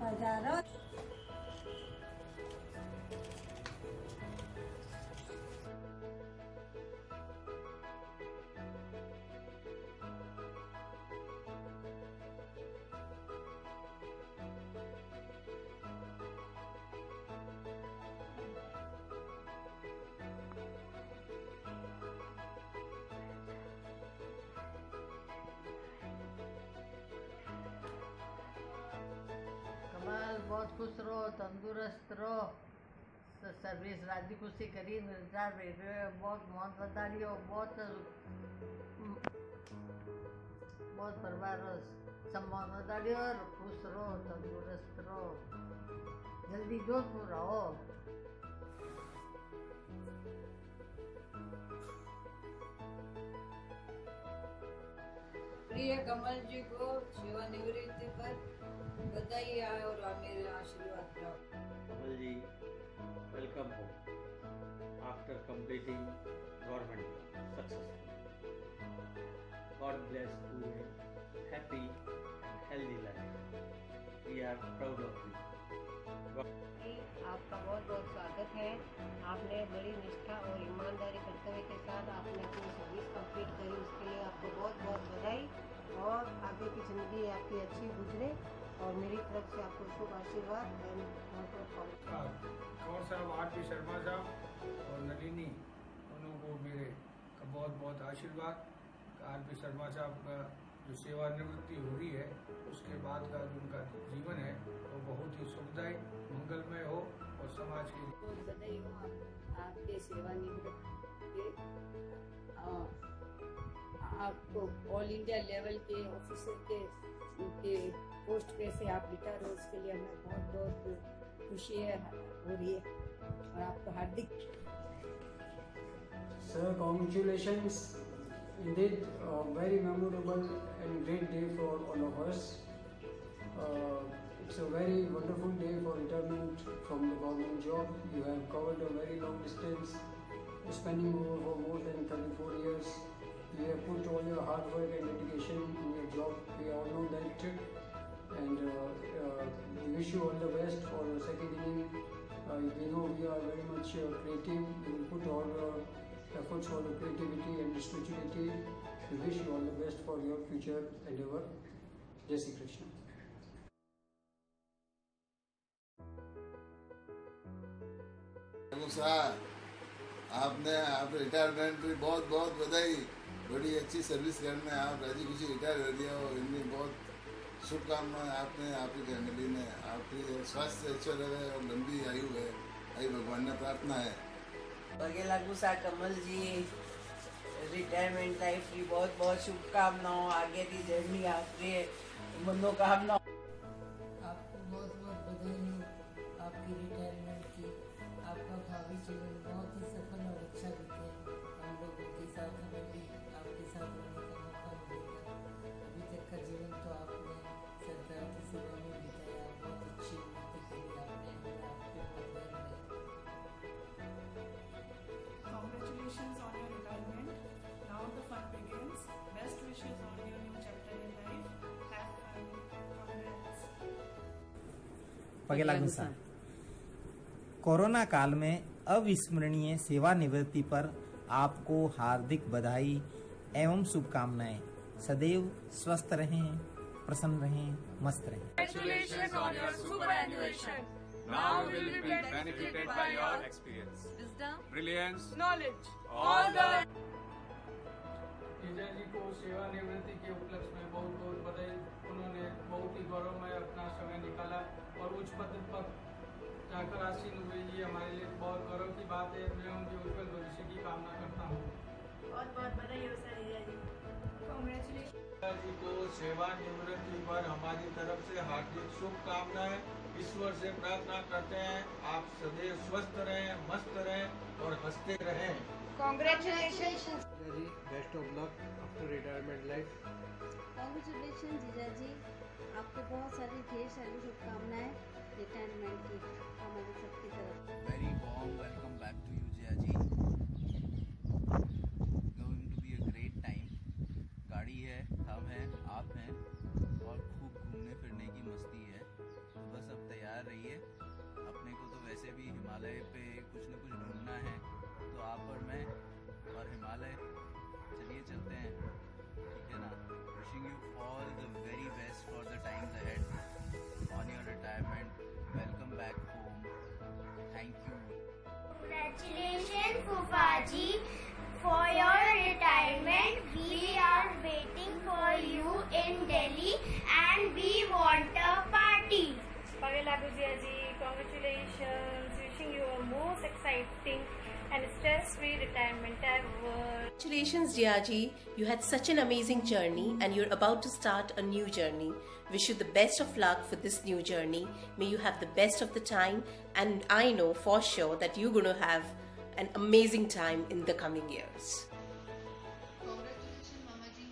हजारों कमाल बहुत खुश रहो, तंदुरुस्त रहो, तो सर्विस राजी खुशी करी रिटायर भेजे बहुत बहुत बधाई हो, बहुत परिवार सम्मान बधाई और खुश रहो, तंदुरुस्त रहो, जल्दी जोधपुर रहो। प्रिय कमल जी को सेवानिवृत्ति पर बधाई और मेरे आशीर्वाद प्राप्त। Kamal ji, welcome home after completing government successfully. God bless you a happy and healthy life. We are proud of you. आपका बहुत बहुत स्वागत है। आपने बड़ी निष्ठा और ईमानदारी कर्तव्य के साथ आपने अपनी सर्विस कंप्लीट करी, उसके लिए आपको बहुत बहुत बधाई और आगे की जिंदगी आपकी अच्छी गुजरे और मेरी तरफ से आपको शुभ आशीर्वाद। कंवर साहब, आर.पी. शर्मा साहब और नलिनी, दोनों को मेरे का बहुत बहुत आशीर्वाद। आर.पी. शर्मा साहब का जो सेवानिवृत्ति हो रही है उसके बाद का जो उनका जीवन है वो बहुत ही सुखदायी मंगलमय हो और समाज के बहुत बधाई हो आपके सेवानिवृत्ति। आपको ऑल इंडिया लेवल के ऑफिसर के पोस्ट पे से आप रिटायर हो, उसके लिए हमें बहुत बहुत खुशी है हो रही है और आपको हार्दिक। Sir, congratulations. Indeed, a very memorable and great day for all of us. It's a very wonderful day for retirement from the government job. You have covered a very long distance, spending over for more than 34 years. You have put all your hard work and dedication in your job. We all know that, and we wish you all the best for the second inning. We know we are very much creative. We will put all your efforts for the creativity and spirituality. We wish you all the best for your future endeavor. Jai Shri Krishna. आपने आप retirement भी बहुत बहुत बधाई। बड़ी अच्छी service करने आप राजी खुशी रिटायर कर दिया हो, इनमें बहुत शुभकामनाएं आपने, आपकी फैमिली ने। आपकी स्वास्थ्य अच्छा रहे और लंबी आयु है, आई भगवान ने प्रार्थना है। पगे लागू सा कमल जी, रिटायरमेंट लाइफ की बहुत बहुत शुभकामनाओं, आगे की जर्नी आपके मनोकामना। आपको बहुत बहुत बधाई हो आपकी रिटायरमेंट की। आपका भावी जीवन बहुत ही सफल और अच्छा बीते। हम लोगों के साथ हमें भी आपके साथ रहने का मौका मिलेगा। अभी तक का जीवन तो आपने सरकार की सेवा में बिताया, बहुत अच्छी उन्नति करी आपने, आपके बहुत गर्व है। Congratulations on your retirement. Now the fun begins. Best wishes on your new chapter in life. Have fun. Congrats. पगे लागू सा। कोरोना काल में अविस्मरणीय सेवानिवृत्ति पर आपको हार्दिक बधाई एवं शुभकामनाएं। सदैव स्वस्थ रहें, प्रसन्न रहें, मस्त रहें। Congratulations on your superannuation. Now you will be benefited by your experience, wisdom, brilliance, knowledge. All the Vijay ji को सेवानिवृत्ति के उपलक्ष्य में बहुत बहुत बधाई। उन्होंने बहुत ही गौरव में अपना समय निकाला और उच्च पद पर जाकर आसीन हुए। ये हमारे लिए बहुत गौरव की बात है। मैं उनके उज्जवल भविष्य की कामना करता हूँ। बहुत बहुत बधाई हो सर विजय जी। Congratulations. विजय जी को सेवानिवृत्ति पर हमारी तरफ से हार्दिक शुभकामनाएं। ईश्वर से प्रार्थना करते हैं आप सदैव स्वस्थ रहें, मस्त रहें और हंसते रहें। Congratulations. जी, best of luck after retirement life. Congratulation जीजा जी, आपको बहुत सारी ढेर सारी शुभकामनाएं रिटायरमेंट की हमारी सबकी तरफ। Very warm welcome back to you, Jaya ji. Going to be और हिमालय। चलिए चलते हैं, ठीक है ना। Wishing you all the very best for the times ahead on your retirement. Welcome back home. Thank you. Congratulations, Fufaji, for your retirement. We are waiting for you in Delhi and we want a party. Pagelagu Jiaji, congratulations. Wishing you a most exciting and stress-free retirement ever. Congratulations, Jiaji. You had such an amazing journey and you're about to start a new journey. Wish you the best of luck for this new journey. May you have the best of the time, and I know for sure that you're going to have an amazing time in the coming years. Congratulations, Mamaji.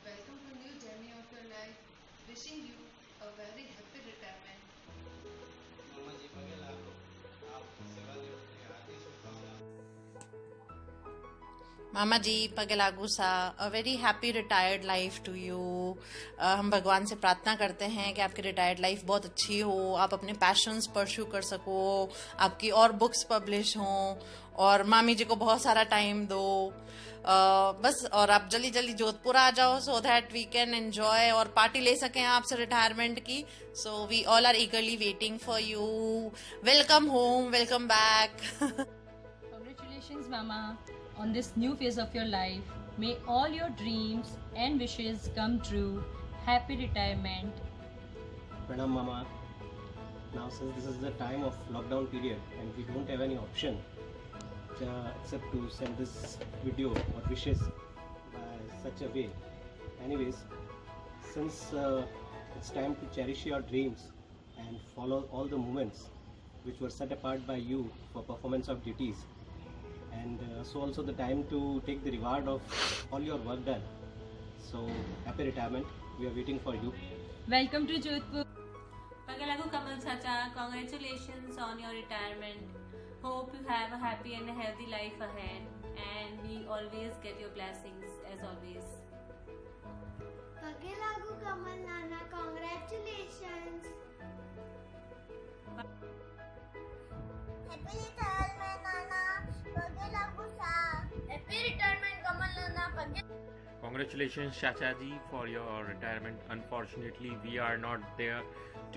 Welcome to new journey of your life. Wishing you a very happy retirement. Mamaji, पगे लागो। आप सेवा निवृत्ति हार्दिक शुभकामनाएं। मामा जी पगे लागू सा, a very happy retired life to you. हम भगवान से प्रार्थना करते हैं कि आपकी रिटायर्ड लाइफ बहुत अच्छी हो, आप अपने पैशंस परस्यू कर सको, आपकी और बुक्स पब्लिश हों, और मामी जी को बहुत सारा टाइम दो। बस, और आप जल्दी जल्दी जोधपुर आ जाओ so that we can enjoy और पार्टी ले सकें आपसे रिटायरमेंट की। So we all are eagerly waiting for you. Welcome home, welcome back. Congratulations, Mama, on this new phase of your life. May all your dreams and wishes come true. Happy retirement. Pranam Mama. Now since this is the time of lockdown period and we don't have any option except to send this video or wishes by such a way. Anyways, since it's time to cherish your dreams and follow all the moments which were set apart by you for performance of duties, and so also the time to take the reward of all your work done. So happy retirement, we are waiting for you. Welcome to Jodhpur. Pagelagu Kamal Chacha, congratulations on your retirement. Hope you have a happy and a healthy life ahead, and we always get your blessings as always. Pagelagu Kamal Nana, congratulations. Happy retirement, Nana. Pagelagu Sa. Happy retirement, Kamal Nana. Congratulations, Chacha ji, for your retirement. Unfortunately, we are not there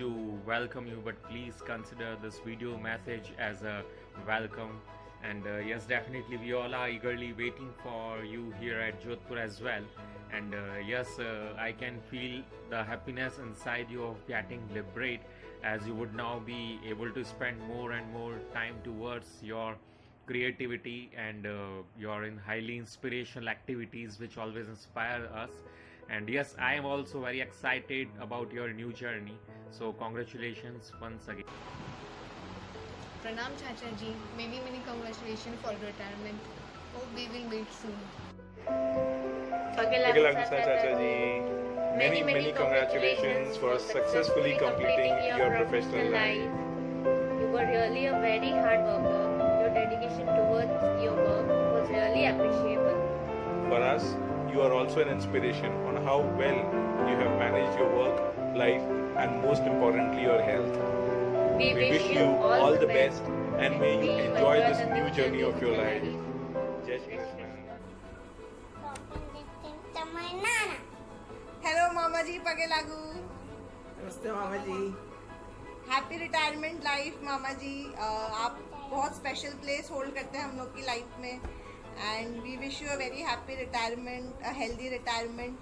to welcome you, but please consider this video message as a welcome. And yes, definitely, we all are eagerly waiting for you here at Jodhpur as well. And yes, I can feel the happiness inside you of getting liberate, as you would now be able to spend more and more time towards your creativity and you're in highly inspirational activities which always inspire us. And yes, I am also very excited about your new journey, so congratulations once again. Pranam Chacha ji, many congratulations for retirement. Hope we will meet soon. Pagelagu Chacha ji, many congratulations for successfully completing your professional life. You were really a very hard worker. Your dedication towards your work was really appreciable. For us, you are also an inspiration on how well you have managed your work, life, and most importantly, your health. We wish you all the best, and may you enjoy this new journey of your life. Jai Shri Krishna. Hello मामा जी, पगे लागू। नमस्ते मामा ji. Happy retirement life मामा जी। आप बहुत special place hold करते हैं हम लोग की लाइफ में, and we wish you a very happy retirement, a healthy retirement,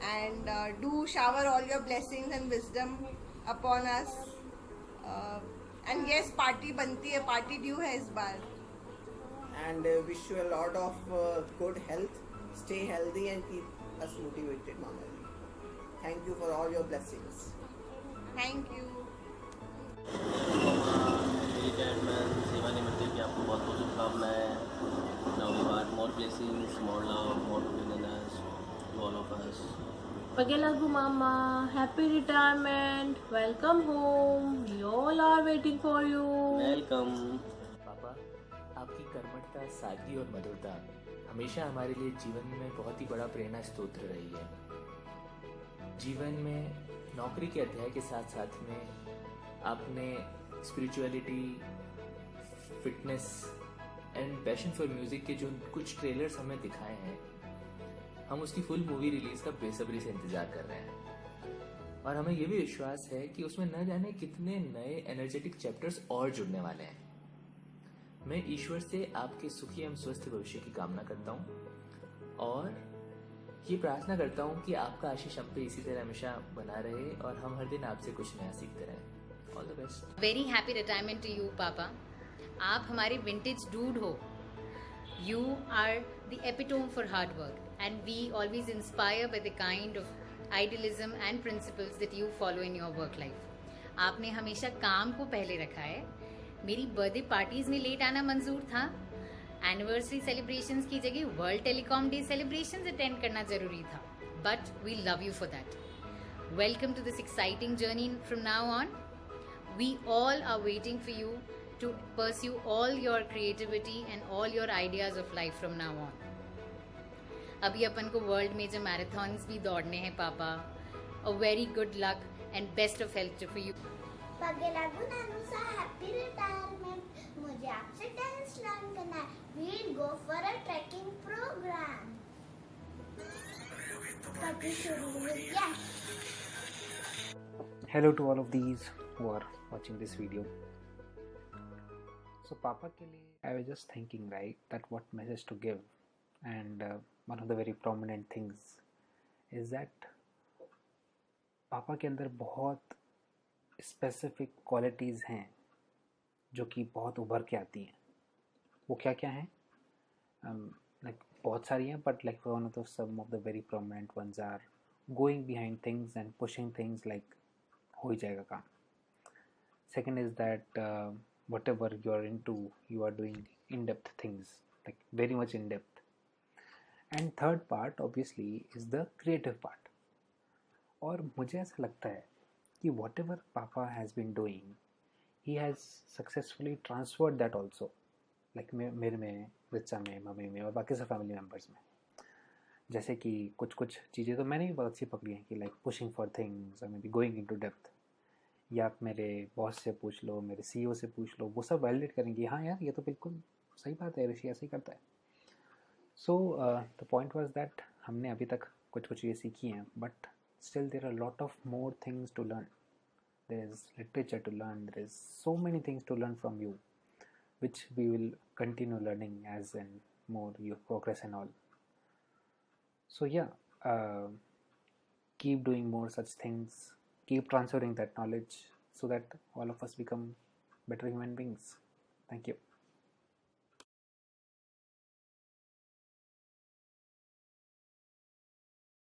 and do shower all your blessings and wisdom upon us. And yes, party बनती है, पार्टी ड्यू है इस बार। And wish you a lot of good health. Stay healthy and keep us motivated, Mama ji. Thank you for all your blessings. Thank you. Retirement सेवानिवृत्ति की आपको बहुत बहुत शुभकामनाएं। Now we want more blessings, more love, more togetherness to all of us. Pagelagu Mama, happy retirement. Welcome home. We all are waiting for you. Welcome. पापा, आपकी कर्मठता, सादगी और मधुरता हमेशा हमारे लिए जीवन में बहुत ही बड़ा प्रेरणा स्रोत रही है। जीवन में नौकरी के अध्याय के साथ साथ में आपने spirituality, fitness and passion for music के जो कुछ ट्रेलर्स हमें दिखाए हैं, हम उसकी फुल मूवी रिलीज का बेसब्री से इंतजार कर रहे हैं। और हमें यह भी विश्वास है कि उसमें न जाने कितने नए एनर्जेटिक चैप्टर्स और जुड़ने वाले हैं। मैं ईश्वर से आपके सुखी एवं स्वस्थ भविष्य की कामना करता हूँ और ये प्रार्थना करता हूँ कि आपका आशीष हम पे इसी तरह हमेशा बना रहे और हम हर दिन आपसे कुछ नया सीखते रहें। All the best. Very happy retirement to you पापा। आप हमारे विंटेज डूड हो। You are the epitome for hard work and we always inspire by the kind of idealism and principles that you follow in your work life. आपने हमेशा काम को पहले रखा है। मेरी बर्थडे पार्टीज में लेट आना मंजूर था। एनिवर्सरी सेलिब्रेशंस की जगह world telecom day celebrations attend करना जरूरी था, but we love you for that. Welcome to this exciting journey from now on. We all are waiting for you to pursue all your creativity and all your ideas of life from now on. अभी अपन को world major marathons भी दौड़ने हैं पापा। A very good luck and best of health for you. पगे लागू नानू सा हैप्पी रिटायरमेंट। मुझे आपसे डांस लर्न करना है। We'll go for a trekking program. But we should do it, yes. Hello to all of these who are watching this video. So Papa के लिए I was just thinking, right, that what message to give, and one of the very prominent things is that पापा के अंदर बहुत specific qualities हैं जो कि बहुत उभर के आती हैं। वो क्या क्या हैं? लाइक बहुत सारी हैं, but like one of the some of the very prominent ones are going behind things and pushing things, like हो ही जाएगा काम। Second is that whatever you are into, you are doing in depth things, like very much in depth. And third part obviously is the creative part. और मुझे ऐसा लगता है कि whatever papa has been doing, he has successfully transferred that also, like मेरे में, रिचा में, mummy में और बाकी सब फैमिली मेम्बर्स में। जैसे कि कुछ चीज़ें तो मैंने भी बहुत अच्छी पकड़ी हैं कि लाइक पुशिंग फॉर थिंग्स और may be going into depth. या आप मेरे बॉस से पूछ लो, मेरे CEO से पूछ लो, वो सब वैलिडेट करेंगे, हाँ यार ये तो बिल्कुल सही बात है, ऋषि ऐसे ही करता है। So the point was that हमने अभी तक कुछ चीज़ें सीखी हैं, but still there are lot of more things to learn. There is literature to learn, there is so many things to learn from you, which we will continue learning as and more you progress and all. So yeah, keep doing more such things, keep transferring that knowledge so that all of us become better human beings. Thank you.